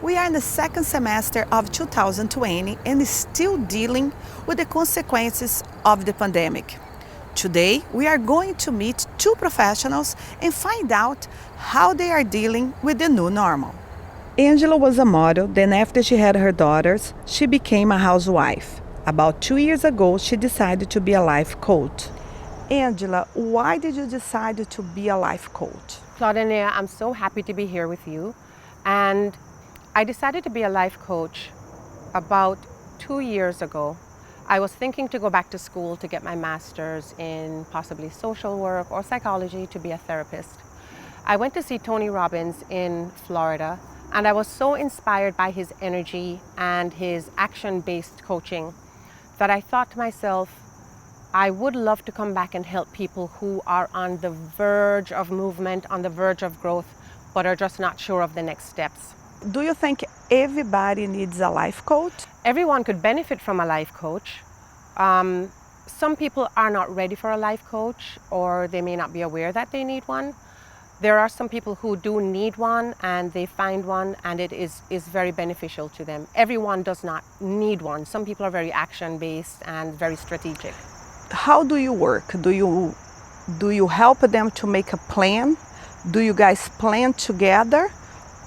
We are in the second semester of 2020 and still dealing with the consequences of the pandemic. Today, we are going to meet two professionals and find out how they are dealing with the new normal. Angela was a model, then after she had her daughters, she became a housewife. About 2 years ago, she decided to be a life coach. Angela, why did you decide to be a life coach? Claudia, I'm so happy to be here with you. And I decided to be a life coach about 2 years ago. I was thinking to go back to school to get my master's in possibly social work or psychology to be a therapist. I went to see Tony Robbins in Florida, and I was so inspired by his energy and his action-based coaching that I thought to myself, I would love to come back and help people who are on the verge of movement, on the verge of growth, but are just not sure of the next steps. Do you think everybody needs a life coach? Everyone could benefit from a life coach. Some people are not ready for a life coach, or they may not be aware that they need one. There are some people who do need one, and they find one, and it is very beneficial to them. Everyone does not need one. Some people are very action-based and very strategic. How do you work? Do you help them to make a plan? Do you guys plan together,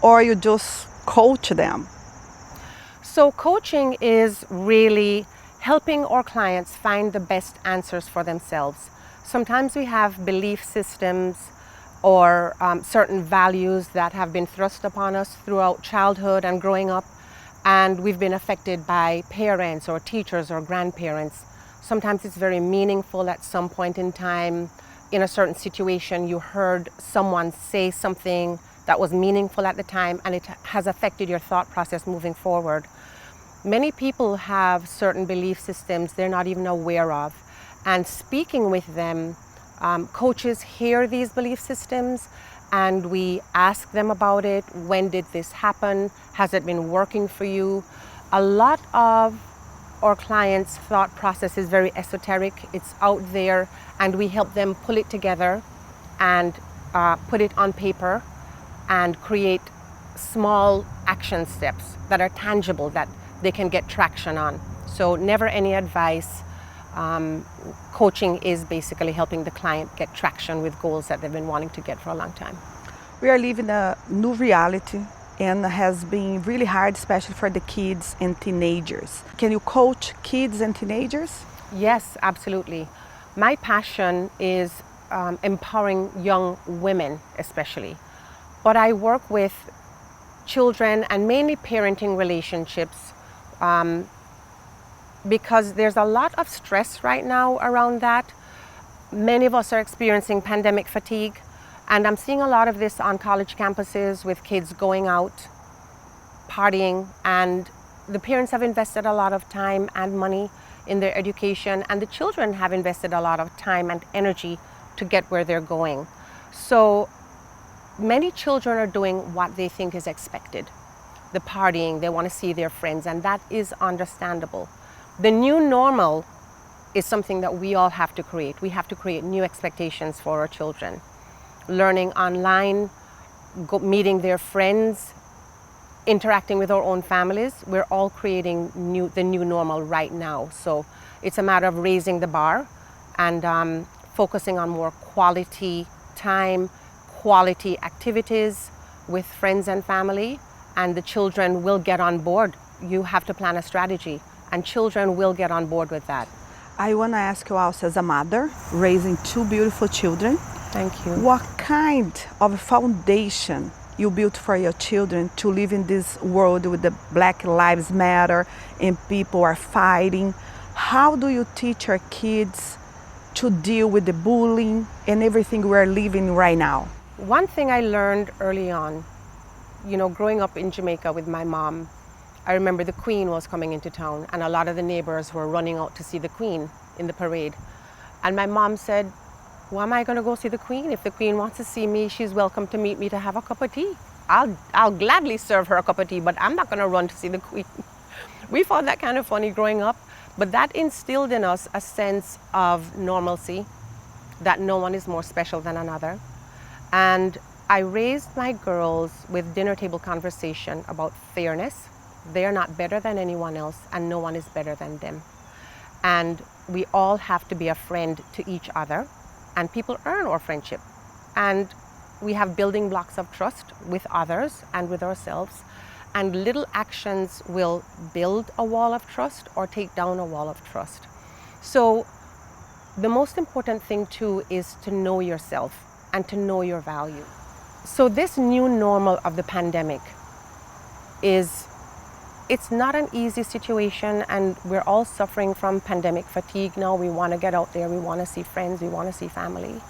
or you just coach them? So coaching is really helping our clients find the best answers for themselves. Sometimes we have belief systems or certain values that have been thrust upon us throughout childhood and growing up, and we've been affected by parents or teachers or grandparents. Sometimes it's very meaningful at some point in time. In a certain situation, you heard someone say something that was meaningful at the time, and it has affected your thought process moving forward. Many people have certain belief systems they're not even aware of, and speaking with them, coaches hear these belief systems, and we ask them about it. When did this happen? Has it been working for you? A lot of our clients' thought process is very esoteric. It's out there, and we help them pull it together and put it on paper and create small action steps that are tangible, that they can get traction on. So never any advice. Coaching is basically helping the client get traction with goals that they've been wanting to get for a long time. We are living a new reality, and has been really hard, especially for the kids and teenagers. Can you coach kids and teenagers? Yes, absolutely. My passion is empowering young women especially. But I work with children and mainly parenting relationships because there's a lot of stress right now around that. Many of us are experiencing pandemic fatigue, and I'm seeing a lot of this on college campuses with kids going out, partying, and the parents have invested a lot of time and money in their education, and the children have invested a lot of time and energy to get where they're going. So many children are doing what they think is expected. The partying, they want to see their friends, and that is understandable. The new normal is something that we all have to create. We have to create new expectations for our children. Learning online, meeting their friends, interacting with our own families. We're all creating the new normal right now. So it's a matter of raising the bar and focusing on more quality time, quality activities with friends and family, and the children will get on board. You have to plan a strategy, and children will get on board with that. I want to ask you also, as a mother raising two beautiful children, Thank you. what kind of foundation you built for your children to live in this world with the Black Lives Matter and people are fighting? How do you teach your kids to deal with the bullying and everything we're living right now? One thing I learned early on, growing up in Jamaica with my mom, I remember the Queen was coming into town, and a lot of the neighbors were running out to see the Queen in the parade. And my mom said, why am I going to go see the Queen? If the Queen wants to see me, she's welcome to meet me to have a cup of tea. I'll gladly serve her a cup of tea, but I'm not going to run to see the Queen. We found that kind of funny growing up, but that instilled in us a sense of normalcy, that no one is more special than another. And I raised my girls with dinner table conversation about fairness. They are not better than anyone else, and no one is better than them. And we all have to be a friend to each other, and people earn our friendship. And we have building blocks of trust with others and with ourselves. And little actions will build a wall of trust or take down a wall of trust. So the most important thing too is to know yourself and to know your value. So this new normal of the pandemic it's not an easy situation, and we're all suffering from pandemic fatigue now. We want to get out there, we want to see friends, we want to see family.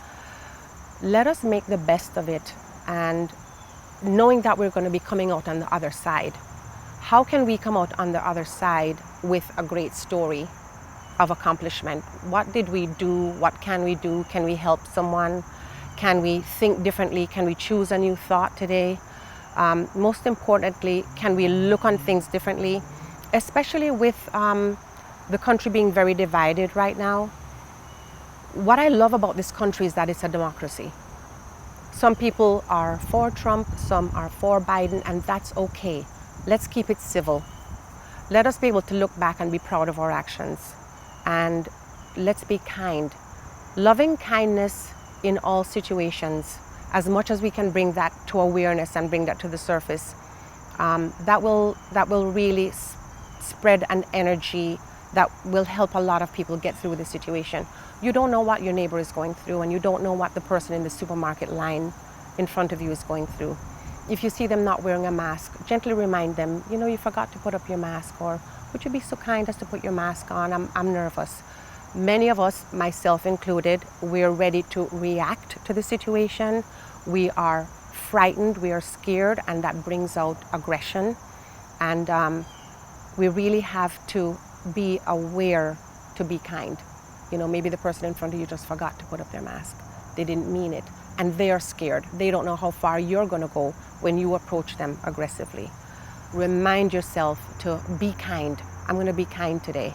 Let us make the best of it, and knowing that we're going to be coming out on the other side. How can we come out on the other side with a great story of accomplishment? What did we do? What can we do? Can we help someone? Can we think differently? Can we choose a new thought today? Most importantly, can we look on things differently, especially with the country being very divided right now? What I love about this country is that it's a democracy. Some people are for Trump, some are for Biden, and that's okay. Let's keep it civil. Let us be able to look back and be proud of our actions. And let's be kind. Loving kindness in all situations, as much as we can bring that to awareness and bring that to the surface, that will really spread an energy that will help a lot of people get through the situation. You don't know what your neighbor is going through, and you don't know what the person in the supermarket line in front of you is going through. If you see them not wearing a mask, gently remind them, you know, you forgot to put up your mask, or would you be so kind as to put your mask on? I'm nervous. Many of us, myself included, we're ready to react to the situation. We are frightened, we are scared, and that brings out aggression. And we really have to be aware to be kind. You know, maybe the person in front of you just forgot to put up their mask. They didn't mean it, and they are scared. They don't know how far you're gonna go when you approach them aggressively. Remind yourself to be kind. I'm gonna be kind today.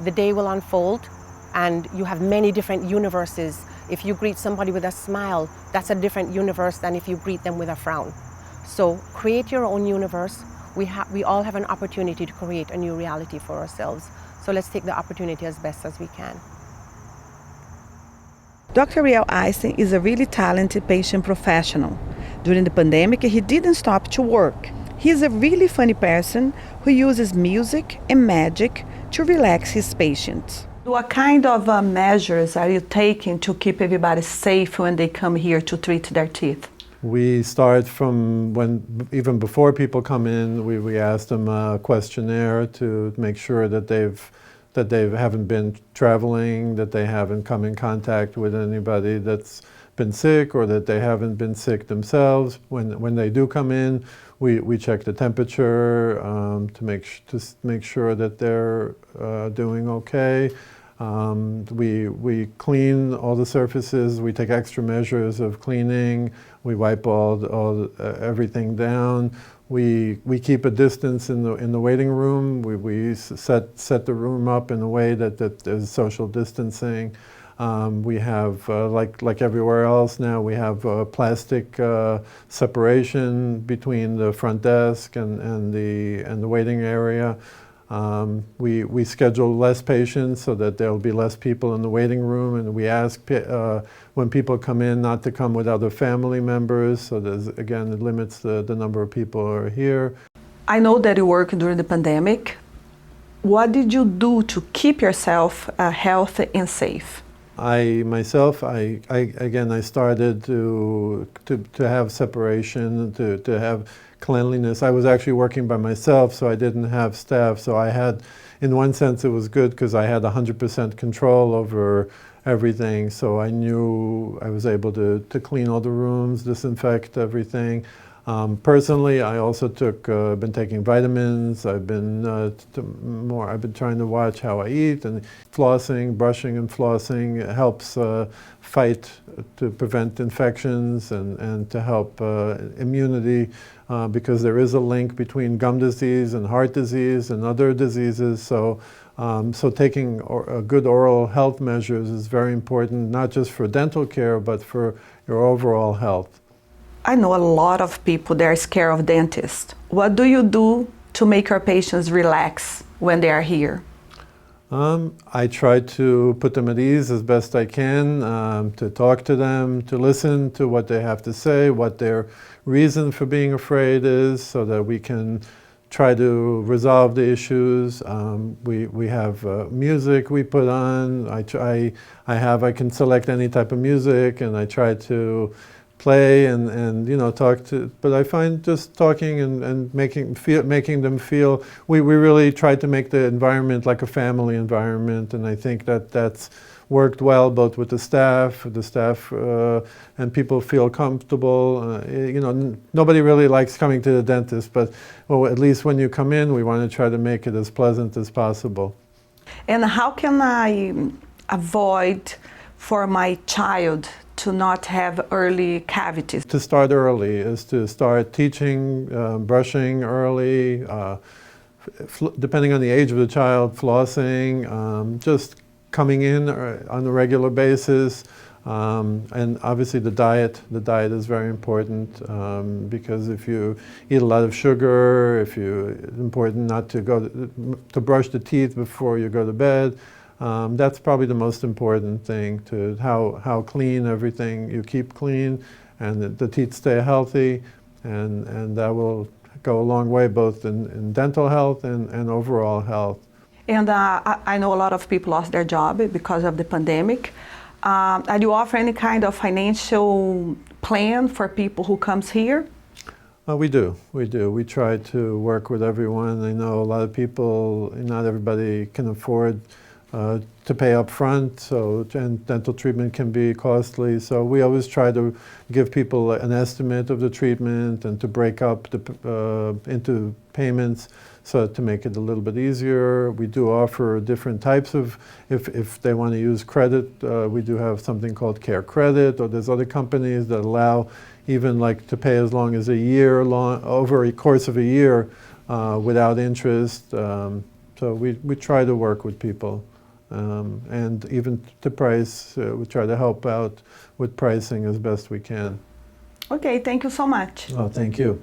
The day will unfold, and you have many different universes. If you greet somebody with a smile, that's a different universe than if you greet them with a frown. So create your own universe. We all have an opportunity to create a new reality for ourselves. So let's take the opportunity as best as we can. Dr. Riel Eisen is a really talented patient professional. During the pandemic, he didn't stop to work. He is a really funny person who uses music and magic to relax his patients. What kind of measures are you taking to keep everybody safe when they come here to treat their teeth? We start from even before people come in, we ask them a questionnaire to make sure that they haven't been traveling, that they haven't come in contact with anybody that's been sick, or that they haven't been sick themselves. When they do come in, we check the temperature to make sure that they're doing okay. We clean all the surfaces. We take extra measures of cleaning. We wipe everything down. We keep a distance in the waiting room. We set the room up in a way that there's social distancing. We have like everywhere else now. We have plastic separation between the front desk and the waiting area. We schedule less patients so that there will be less people in the waiting room, and we ask when people come in not to come with other family members, so again, it limits the number of people who are here. I know that you work during the pandemic. What did you do to keep yourself healthy and safe? I started to have separation, to have cleanliness. I was actually working by myself, so I didn't have staff. So I had, in one sense, it was good because I had 100% control over everything. So I knew I was able to clean all the rooms, disinfect everything. Personally, I also been taking vitamins. I've been trying to watch how I eat, and flossing, brushing and flossing helps fight to prevent infections and to help immunity, because there is a link between gum disease and heart disease and other diseases. So taking good oral health measures is very important, not just for dental care, but for your overall health. I know a lot of people that are scared of dentists. What do you do to make your patients relax when they are here? I try to put them at ease as best I can, to talk to them, to listen to what they have to say, what their reason for being afraid is, so that we can try to resolve the issues. We have music we put on. I can select any type of music, and I try to play and talk to, but I find just talking and making them feel, we really try to make the environment like a family environment, and I think that's worked well both with the staff and people feel comfortable. Nobody really likes coming to the dentist, but at least when you come in, we want to try to make it as pleasant as possible. And how can I avoid for my child to not have early cavities? To start early is to start teaching, brushing early, depending on the age of the child, flossing, just coming in on a regular basis. And obviously the diet is very important, because if you eat a lot of sugar, it's important not to brush the teeth before you go to bed. That's probably the most important thing, to how clean everything you keep clean, and the teeth stay healthy, and that will go a long way both in dental health and overall health. And I know a lot of people lost their job because of the pandemic. Do you offer any kind of financial plan for people who comes here? We do. We try to work with everyone. I know a lot of people, not everybody can afford to pay up front, and dental treatment can be costly. So we always try to give people an estimate of the treatment and to break up into payments, so to make it a little bit easier. We do offer different types of, if they want to use credit, we do have something called Care Credit, or there's other companies that allow even like to pay as long as a year, over a course of a year, without interest. So we try to work with people. And even to price, we try to help out with pricing as best we can. Okay, thank you so much. Oh, thank you.